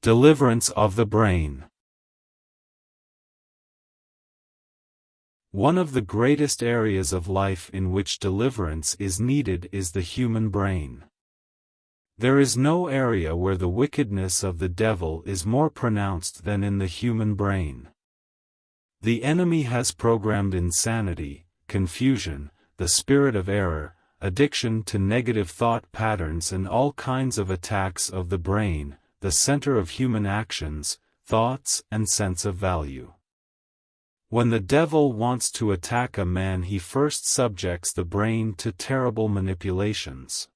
Deliverance of the brain. One of the greatest areas of life in which deliverance is needed is the human brain. There is no area where the wickedness of the devil is more pronounced than in the human brain. The enemy has programmed insanity, confusion, the spirit of error, addiction to negative thought patterns and all kinds of attacks of the brain, the center of human actions, thoughts and sense of value. When the devil wants to attack a man, he first subjects the brain to terrible manipulations.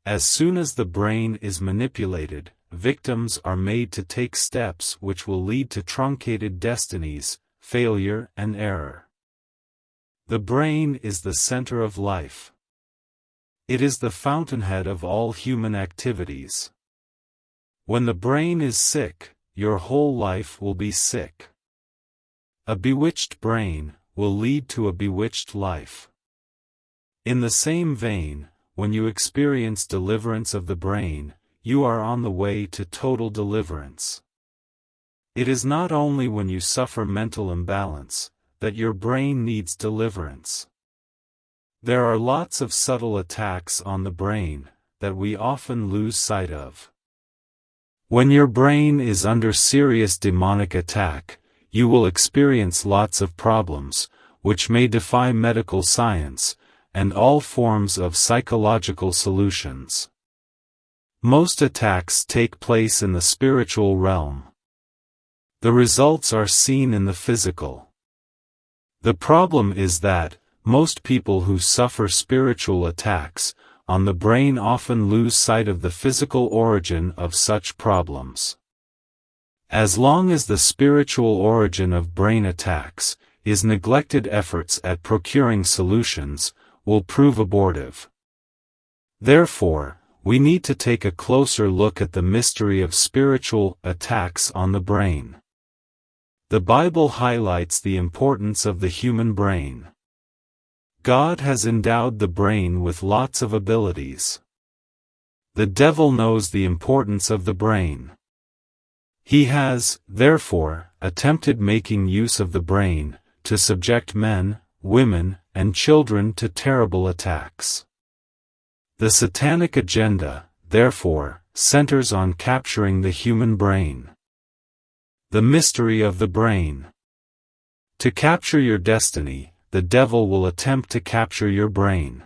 As soon as the brain is manipulated, victims are made to take steps which will lead to truncated destinies, failure and error. The brain is the center of life. It is the fountainhead of all human activities. When the brain is sick, your whole life will be sick. A bewitched brain will lead to a bewitched life. In the same vein, when you experience deliverance of the brain, you are on the way to total deliverance. It is not only when you suffer mental imbalance that your brain needs deliverance. There are lots of subtle attacks on the brain that we often lose sight of. When your brain is under serious demonic attack, you will experience lots of problems, which may defy medical science, and all forms of psychological solutions. Most attacks take place in the spiritual realm. The results are seen in the physical. The problem is that, most people who suffer spiritual attacks on the brain often lose sight of the physical origin of such problems. As long as the spiritual origin of brain attacks is neglected, efforts at procuring solutions will prove abortive. Therefore, we need to take a closer look at the mystery of spiritual attacks on the brain. The Bible highlights the importance of the human brain. God has endowed the brain with lots of abilities. The devil knows the importance of the brain. He has, therefore, attempted making use of the brain to subject men, women, and children to terrible attacks. The Satanic agenda, therefore, centers on capturing the human brain. The mystery of the brain. To capture your destiny, the devil will attempt to capture your brain.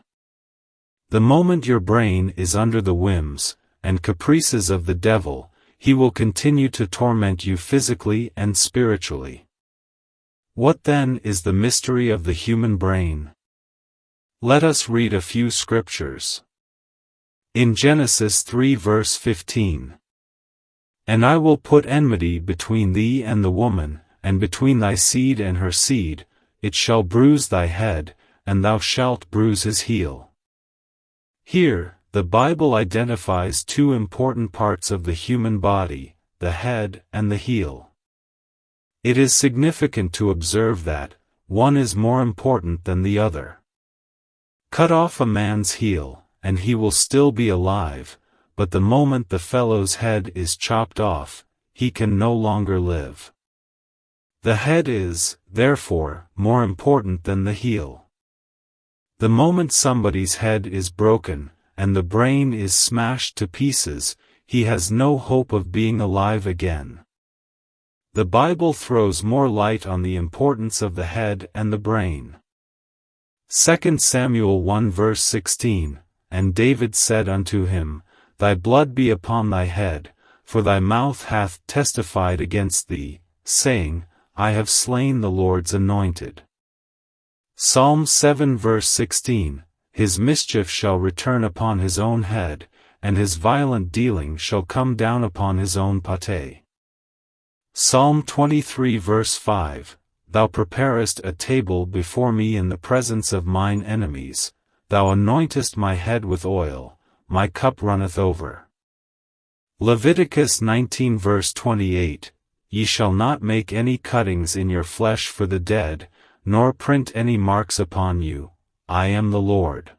The moment your brain is under the whims and caprices of the devil, he will continue to torment you physically and spiritually. What then is the mystery of the human brain? Let us read a few scriptures. In Genesis 3 verse 15. And I will put enmity between thee and the woman, and between thy seed and her seed, it shall bruise thy head, and thou shalt bruise his heel. Here, the Bible identifies two important parts of the human body, the head and the heel. It is significant to observe that one is more important than the other. Cut off a man's heel, and he will still be alive, but the moment the fellow's head is chopped off, he can no longer live. The head is, therefore, more important than the heel. The moment somebody's head is broken, and the brain is smashed to pieces, he has no hope of being alive again. The Bible throws more light on the importance of the head and the brain. 2 Samuel 1 verse 16, And David said unto him, Thy blood be upon thy head, for thy mouth hath testified against thee, saying, I have slain the Lord's anointed. Psalm 7 verse 16, His mischief shall return upon his own head, and his violent dealing shall come down upon his own pate. Psalm 23 verse 5, Thou preparest a table before me in the presence of mine enemies, thou anointest my head with oil, my cup runneth over. Leviticus 19 verse 28, Ye shall not make any cuttings in your flesh for the dead, nor print any marks upon you, I am the Lord.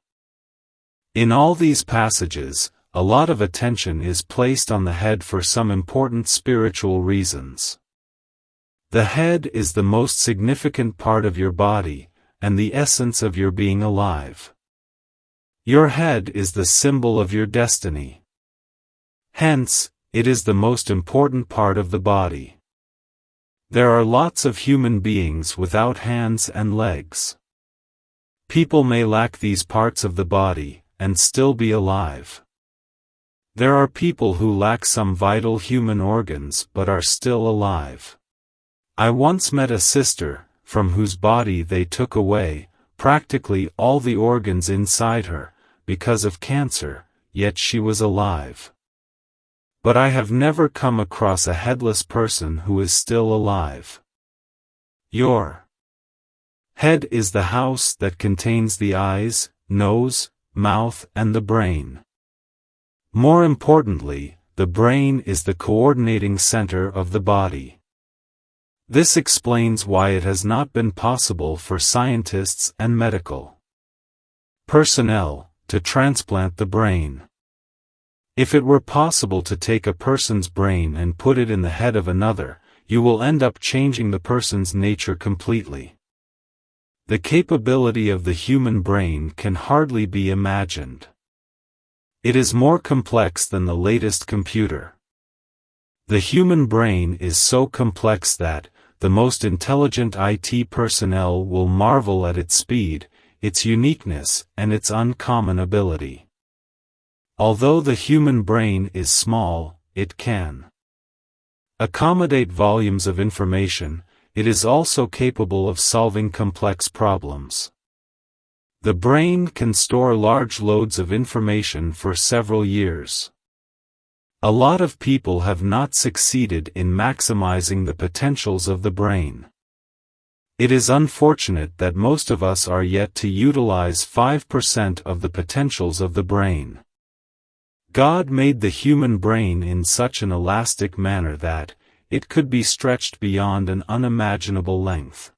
In all these passages, a lot of attention is placed on the head for some important spiritual reasons. The head is the most significant part of your body, and the essence of your being alive. Your head is the symbol of your destiny. Hence, it is the most important part of the body. There are lots of human beings without hands and legs. People may lack these parts of the body, and still be alive. There are people who lack some vital human organs but are still alive. I once met a sister, from whose body they took away practically all the organs inside her, because of cancer, yet she was alive. But I have never come across a headless person who is still alive. Your head is the house that contains the eyes, nose, mouth, and the brain. More importantly, the brain is the coordinating center of the body. This explains why it has not been possible for scientists and medical personnel to transplant the brain. If it were possible to take a person's brain and put it in the head of another, you will end up changing the person's nature completely. The capability of the human brain can hardly be imagined. It is more complex than the latest computer. The human brain is so complex that the most intelligent IT personnel will marvel at its speed, its uniqueness, and its uncommon ability. Although the human brain is small, it can accommodate volumes of information. It is also capable of solving complex problems. The brain can store large loads of information for several years. A lot of people have not succeeded in maximizing the potentials of the brain. It is unfortunate that most of us are yet to utilize 5% of the potentials of the brain. God made the human brain in such an elastic manner that it could be stretched beyond an unimaginable length.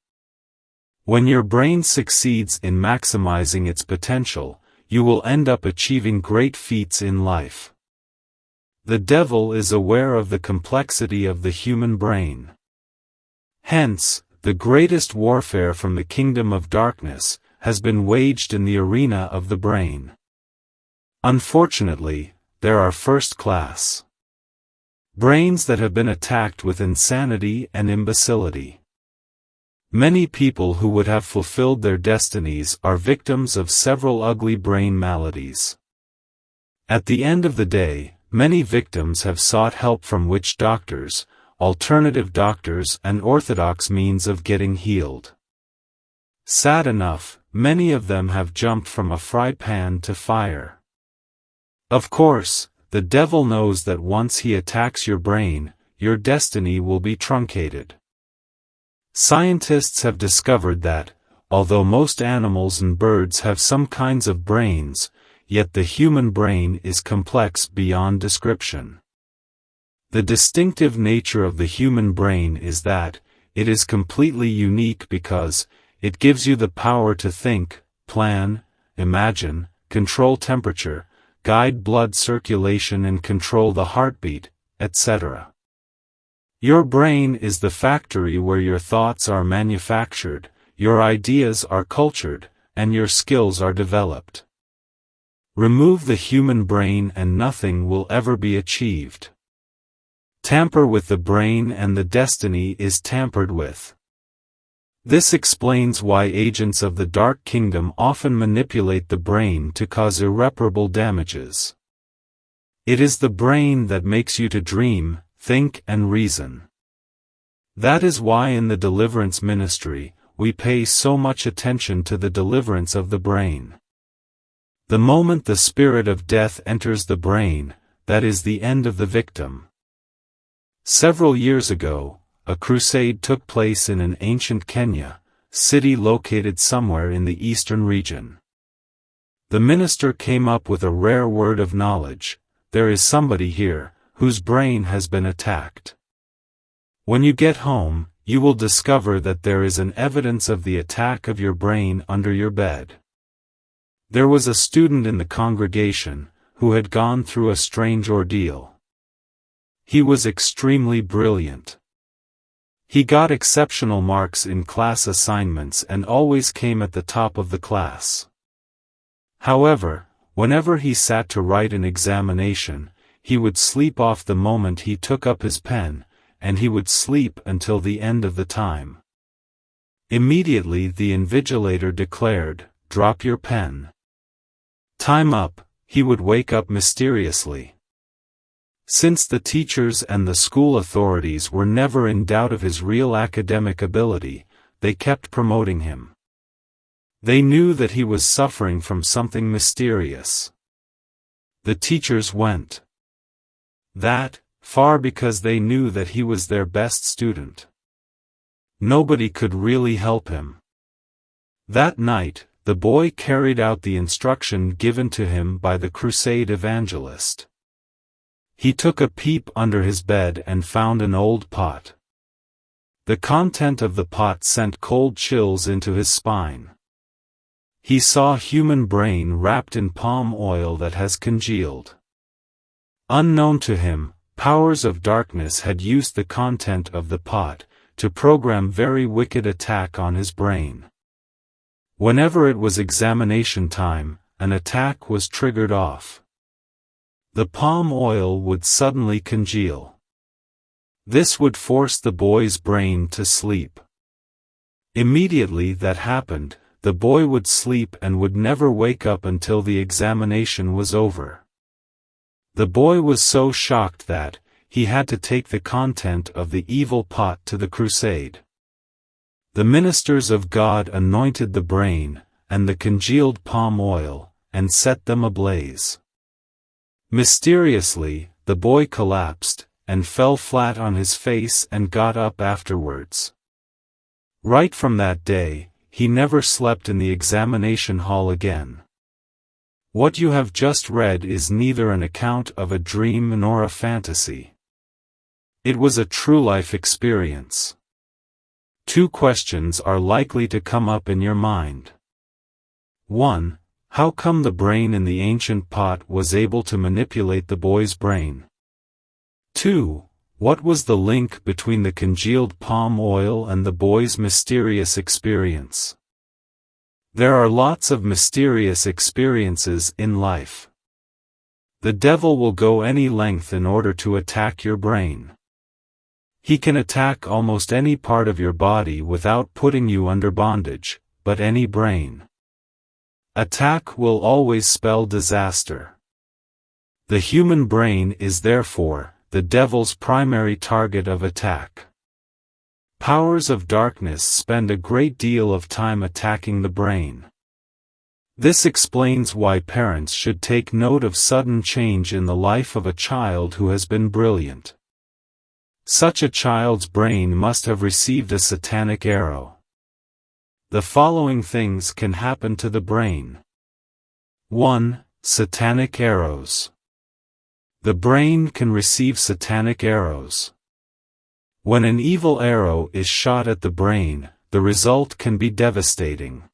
When your brain succeeds in maximizing its potential, you will end up achieving great feats in life. The devil is aware of the complexity of the human brain. Hence, the greatest warfare from the kingdom of darkness has been waged in the arena of the brain. Unfortunately, there are first-class brains that have been attacked with insanity and imbecility. Many people who would have fulfilled their destinies are victims of several ugly brain maladies. At the end of the day, many victims have sought help from witch doctors, alternative doctors, and orthodox means of getting healed. Sad enough, many of them have jumped from a fry pan to fire. Of course, the devil knows that once he attacks your brain, your destiny will be truncated. Scientists have discovered that, although most animals and birds have some kinds of brains, yet the human brain is complex beyond description. The distinctive nature of the human brain is that it is completely unique because it gives you the power to think, plan, imagine, control temperature, guide blood circulation and control the heartbeat, etc. Your brain is the factory where your thoughts are manufactured, your ideas are cultured, and your skills are developed. Remove the human brain and nothing will ever be achieved. Tamper with the brain and the destiny is tampered with. This explains why agents of the Dark Kingdom often manipulate the brain to cause irreparable damages. It is the brain that makes you to dream, think, and reason. That is why in the deliverance ministry, we pay so much attention to the deliverance of the brain. The moment the spirit of death enters the brain, that is the end of the victim. Several years ago, a crusade took place in an ancient Kenya city located somewhere in the eastern region. The minister came up with a rare word of knowledge: there is somebody here, whose brain has been attacked. When you get home, you will discover that there is an evidence of the attack of your brain under your bed. There was a student in the congregation, who had gone through a strange ordeal. He was extremely brilliant. He got exceptional marks in class assignments and always came at the top of the class. However, whenever he sat to write an examination, he would sleep off the moment he took up his pen, and he would sleep until the end of the time. Immediately the invigilator declared, "Drop your pen. Time up," he would wake up mysteriously. Since the teachers and the school authorities were never in doubt of his real academic ability, they kept promoting him. They knew that he was suffering from something mysterious. The teachers went that far because they knew that he was their best student. Nobody could really help him. That night, the boy carried out the instruction given to him by the crusade evangelist. He took a peep under his bed and found an old pot. The content of the pot sent cold chills into his spine. He saw human brain wrapped in palm oil that has congealed. Unknown to him, powers of darkness had used the content of the pot to program very wicked attack on his brain. Whenever it was examination time, an attack was triggered off. The palm oil would suddenly congeal. This would force the boy's brain to sleep. Immediately that happened, the boy would sleep and would never wake up until the examination was over. The boy was so shocked that he had to take the content of the evil pot to the crusade. The ministers of God anointed the brain and the congealed palm oil and set them ablaze. Mysteriously, the boy collapsed and fell flat on his face and got up afterwards. Right from that day, he never slept in the examination hall again. What you have just read is neither an account of a dream nor a fantasy. It was a true life experience. Two questions are likely to come up in your mind. 1. How come the brain in the ancient pot was able to manipulate the boy's brain? 2. What was the link between the congealed palm oil and the boy's mysterious experience? There are lots of mysterious experiences in life. The devil will go any length in order to attack your brain. He can attack almost any part of your body without putting you under bondage, but any brain attack will always spell disaster. The human brain is therefore the devil's primary target of attack. Powers of darkness spend a great deal of time attacking the brain. This explains why parents should take note of sudden change in the life of a child who has been brilliant. Such a child's brain must have received a satanic arrow. The following things can happen to the brain. 1. Satanic arrows. The brain can receive satanic arrows. When an evil arrow is shot at the brain, the result can be devastating.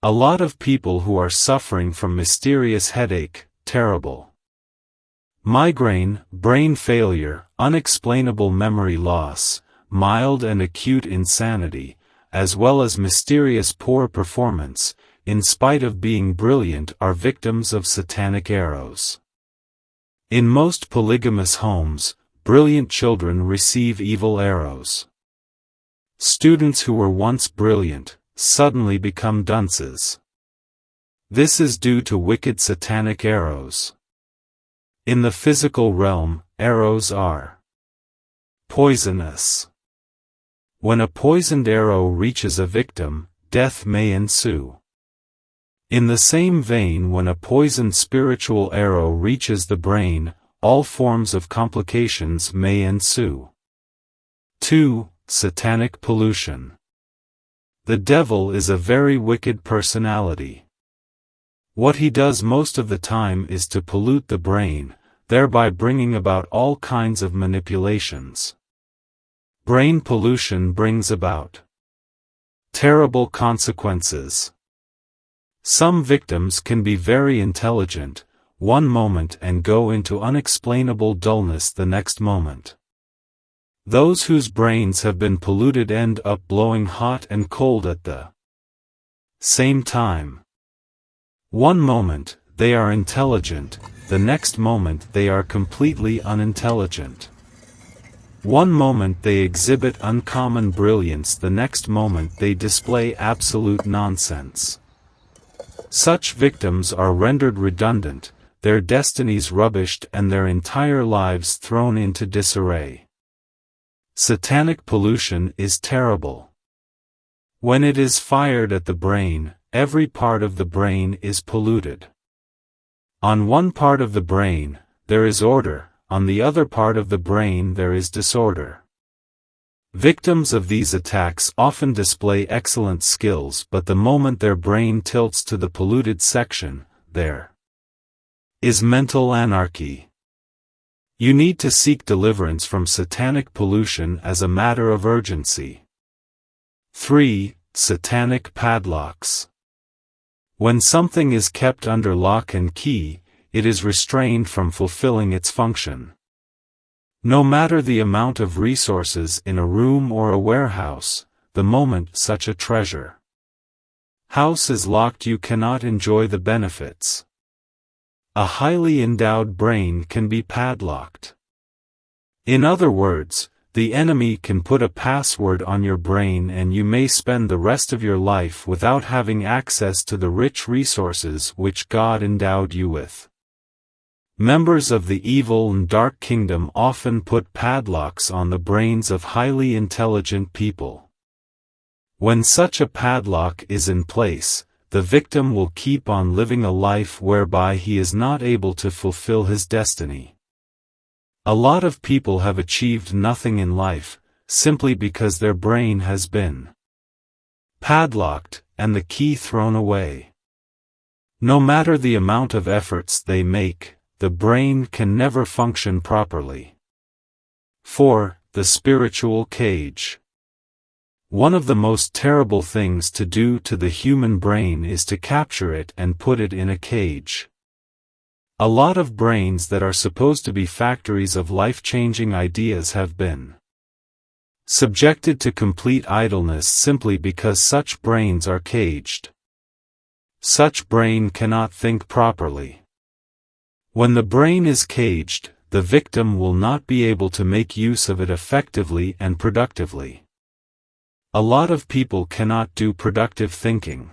A lot of people who are suffering from mysterious headache, terrible migraine, brain failure, unexplainable memory loss, mild and acute insanity, as well as mysterious poor performance, in spite of being brilliant, are victims of satanic arrows. In most polygamous homes, brilliant children receive evil arrows. Students who were once brilliant suddenly become dunces. This is due to wicked satanic arrows. In the physical realm, arrows are poisonous. When a poisoned arrow reaches a victim, death may ensue. In the same vein, when a poisoned spiritual arrow reaches the brain, all forms of complications may ensue. 2. Satanic pollution. The devil is a very wicked personality. What he does most of the time is to pollute the brain, thereby bringing about all kinds of manipulations. Brain pollution brings about terrible consequences. Some victims can be very intelligent, one moment and go into unexplainable dullness the next moment. Those whose brains have been polluted end up blowing hot and cold at the same time. One moment, they are intelligent, the next moment they are completely unintelligent. One moment they exhibit uncommon brilliance, the next moment they display absolute nonsense. Such victims are rendered redundant, their destinies rubbished and their entire lives thrown into disarray. Satanic pollution is terrible. When it is fired at the brain, every part of the brain is polluted. On one part of the brain, there is order, on the other part of the brain there is disorder. Victims of these attacks often display excellent skills, but the moment their brain tilts to the polluted section, there is mental anarchy. You need to seek deliverance from satanic pollution as a matter of urgency. 3. Satanic padlocks. When something is kept under lock and key, it is restrained from fulfilling its function. No matter the amount of resources in a room or a warehouse, the moment such a treasure house is locked, you cannot enjoy the benefits. A highly endowed brain can be padlocked. In other words, the enemy can put a password on your brain and you may spend the rest of your life without having access to the rich resources which God endowed you with. Members of the evil and dark kingdom often put padlocks on the brains of highly intelligent people. When such a padlock is in place, the victim will keep on living a life whereby he is not able to fulfill his destiny. A lot of people have achieved nothing in life, simply because their brain has been padlocked, and the key thrown away. No matter the amount of efforts they make, the brain can never function properly. 4. The spiritual cage. One of the most terrible things to do to the human brain is to capture it and put it in a cage. A lot of brains that are supposed to be factories of life-changing ideas have been subjected to complete idleness simply because such brains are caged. Such brain cannot think properly. When the brain is caged, the victim will not be able to make use of it effectively and productively. A lot of people cannot do productive thinking.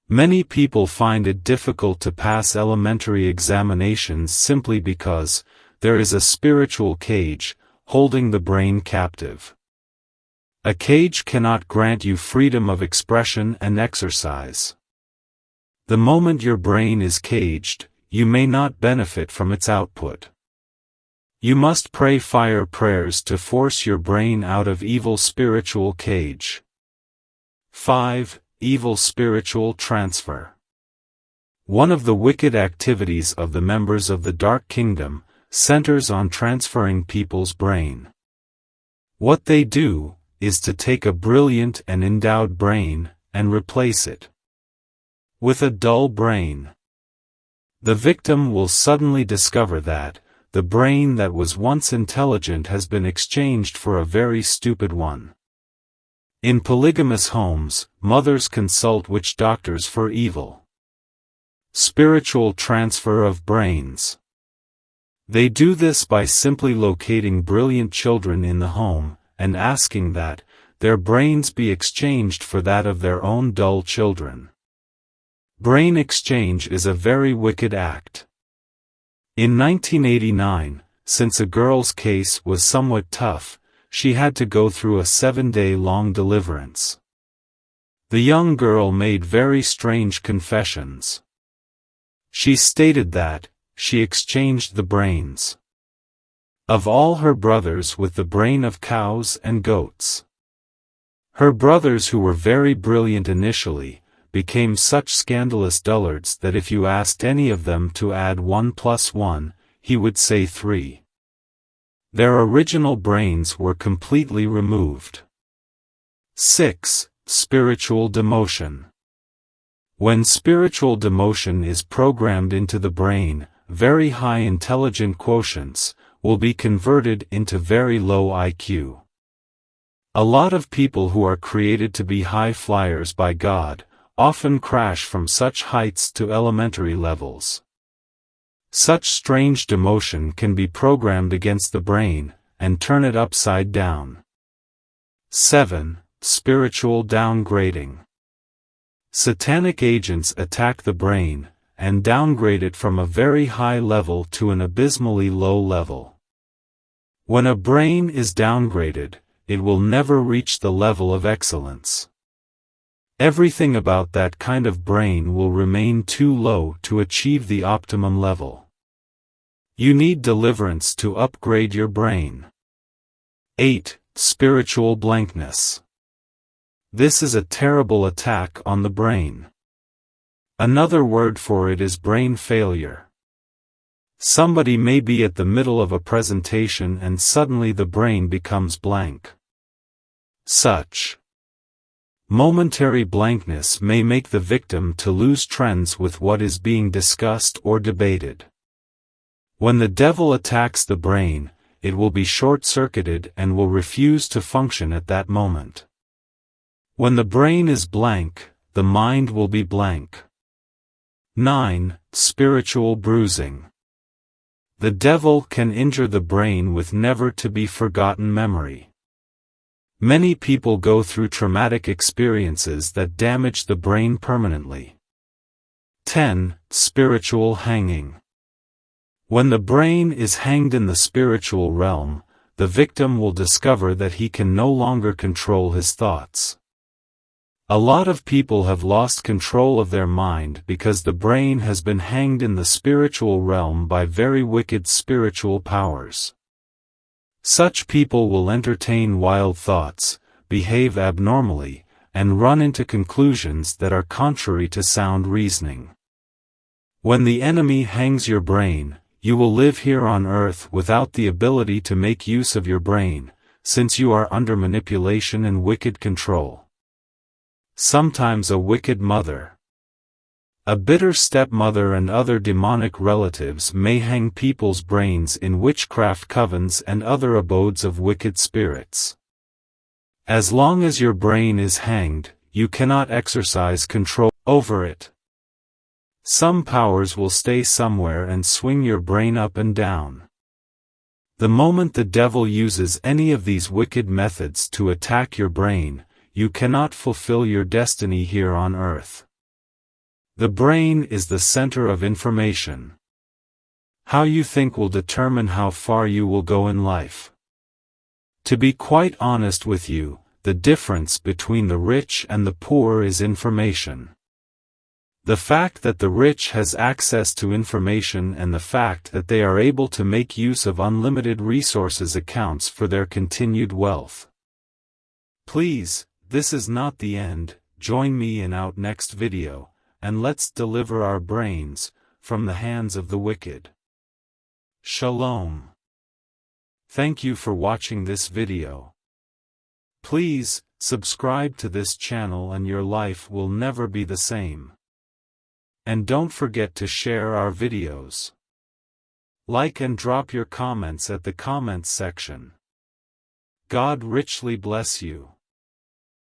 Many people find it difficult to pass elementary examinations simply because there is a spiritual cage holding the brain captive. A cage cannot grant you freedom of expression and exercise. The moment your brain is caged, you may not benefit from its output. You must pray fire prayers to force your brain out of evil spiritual cage. 5. Evil spiritual transfer. One of the wicked activities of the members of the Dark Kingdom centers on transferring people's brain. What they do is to take a brilliant and endowed brain and replace it with a dull brain. The victim will suddenly discover that the brain that was once intelligent has been exchanged for a very stupid one. In polygamous homes, mothers consult witch doctors for evil spiritual transfer of brains. They do this by simply locating brilliant children in the home, and asking that their brains be exchanged for that of their own dull children. Brain exchange is a very wicked act. In 1989, since a girl's case was somewhat tough, she had to go through a 7-day-long deliverance. The young girl made very strange confessions. She stated that she exchanged the brains of all her brothers with the brain of cows and goats. Her brothers, who were very brilliant initially, became such scandalous dullards that if you asked any of them to add 1 + 1, he would say 3. Their original brains were completely removed. 6. Spiritual demotion. When spiritual demotion is programmed into the brain, very high intelligent quotients will be converted into very low IQ. A lot of people who are created to be high flyers by God often crash from such heights to elementary levels. Such strange demotion can be programmed against the brain and turn it upside down. 7. Spiritual downgrading. Satanic agents attack the brain and downgrade it from a very high level to an abysmally low level. When a brain is downgraded, it will never reach the level of excellence. Everything about that kind of brain will remain too low to achieve the optimum level. You need deliverance to upgrade your brain. 8. Spiritual blankness. This is a terrible attack on the brain. Another word for it is brain failure. Somebody may be at the middle of a presentation and suddenly the brain becomes blank. Such momentary blankness may make the victim to lose trends with what is being discussed or debated. When the devil attacks the brain, it will be short-circuited and will refuse to function at that moment. When the brain is blank, the mind will be blank. 9. Spiritual bruising. The devil can injure the brain with never-to-be-forgotten memory. Many people go through traumatic experiences that damage the brain permanently. 10. Spiritual hanging. When the brain is hanged in the spiritual realm, the victim will discover that he can no longer control his thoughts. A lot of people have lost control of their mind because the brain has been hanged in the spiritual realm by very wicked spiritual powers. Such people will entertain wild thoughts, behave abnormally, and run into conclusions that are contrary to sound reasoning. When the enemy hangs your brain, you will live here on earth without the ability to make use of your brain, since you are under manipulation and wicked control. Sometimes a wicked mother, a bitter stepmother and other demonic relatives may hang people's brains in witchcraft covens and other abodes of wicked spirits. As long as your brain is hanged, you cannot exercise control over it. Some powers will stay somewhere and swing your brain up and down. The moment the devil uses any of these wicked methods to attack your brain, you cannot fulfill your destiny here on earth. The brain is the center of information. How you think will determine how far you will go in life. To be quite honest with you, the difference between the rich and the poor is information. The fact that the rich has access to information and the fact that they are able to make use of unlimited resources accounts for their continued wealth. Please, this is not the end. Join me in our next video, and let's deliver our brains from the hands of the wicked. Shalom. Thank you for watching this video. Please, subscribe to this channel and your life will never be the same. And don't forget to share our videos. Like and drop your comments at the comments section. God richly bless you.